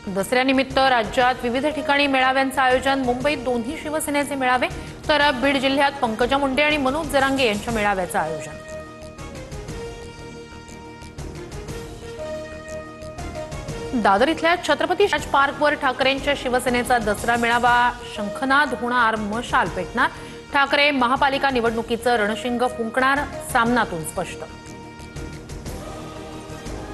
दसऱ्यानिमित्त राज्यात विविध ठिकाणी मेळाव्यांचं आयोजन। मुंबईत दोन्ही शिवसेनेचे मेळावे, तर बीड जिल्ह्यात पंकजा मुंडे आणि मनोज जरांगे यांच्या मेळाव्याचं आयोजन। दादर इथल्या छत्रपती शिवाजी पार्कवर ठाकरेंच्या शिवसेनेचा दसरा मेळावा। शंखनाद होणार, मशाल पेटणार। ठाकरे महापालिका निवडणुकीचं रणशिंग फुंकणार, सामनातून स्पष्ट।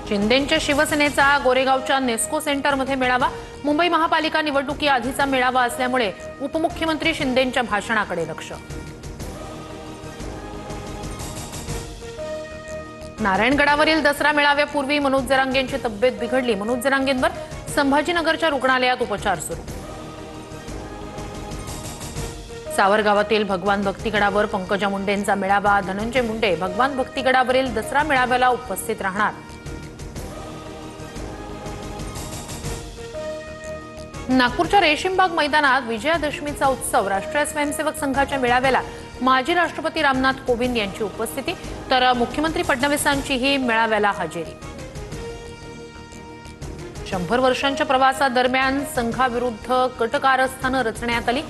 शिंदेंच्या शिवसेनेचा गोरेगावच्या नेस्को सेंटरमध्ये मेळावा। मुंबई महापालिका निवडणुकी आधीचा मेळावा असल्यामुळे उपमुख्यमंत्री शिंदेंच्या भाषणाकडे लक्ष। नारायणगडावरील दसरा मेळाव्यापूर्वी मनोज जरांगेंची तब्येत बिघडली। मनोज जरांगेंवर संभाजीनगरच्या रुग्णालयात उपचार सुरू। सावरगावातील भगवान भक्तीगडावर पंकजा मुंडेंचा मेळावा। धनंजय मुंडे भगवान भक्तीगडावरील दसरा मेळाव्याला उपस्थित राहणार। नागपूरच्या रेशीमबाग मैदानात विजयादशमीचा उत्सव। राष्ट्रीय स्वयंसेवक संघाच्या मेळाव्याला माजी राष्ट्रपती रामनाथ कोविंद यांची उपस्थिती, तर मुख्यमंत्री फडणवीसांचीही मेळाव्याला हजेरी। 100 वर्षांच्या प्रवासादरम्यान संघाविरुद्ध कटकारस्थानं रचण्यात आली।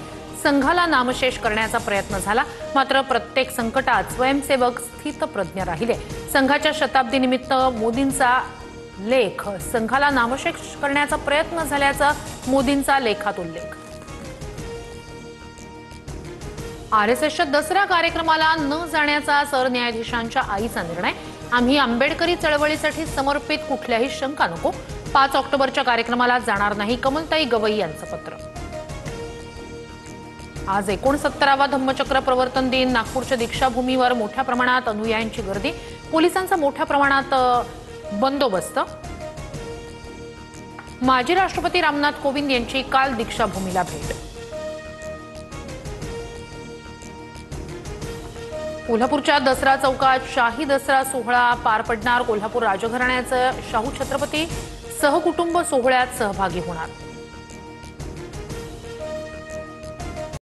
संघाला नामशेष करण्याचा प्रयत्न झाला, मात्र प्रत्येक संकटात स्वयंसेवक स्थितप्रज्ञ राहिले। संघाच्या शताब्दीनिमित्त मोदींचा लेख। संघाला नामशेष करण्याचा प्रयत्न झाल्याचा मोदींचा लेखात उल्लेख। आरएसएसच्या दसरा कार्यक्रमाला न जाण्याचा सरन्यायाधीशांच्या आईचा निर्णय। आम्ही आंबेडकरी चळवळीसाठी समर्पित, कुठल्याही शंका नको। 5 ऑक्टोबरच्या कार्यक्रमाला जाणार नाही, कमलताई गवई यांचं पत्र। आज 69वा धम्मचक्र प्रवर्तन दिन। नागपूरच्या दीक्षाभूमीवर मोठ्या प्रमाणात अनुयायांची गर्दी। पोलिसांचा मोठ्या प्रमाणात बंदोबस्त। माजी राष्ट्रपती रामनाथ कोविंद यांची काल दीक्षाभूमीला भेट। कोल्हापूरच्या दसरा चौकात शाही दसरा सोहळा पार पडणार। कोल्हापूर राजघराण्याचं शाहू छत्रपती सहकुटुंब सोहळ्यात सहभागी होणार।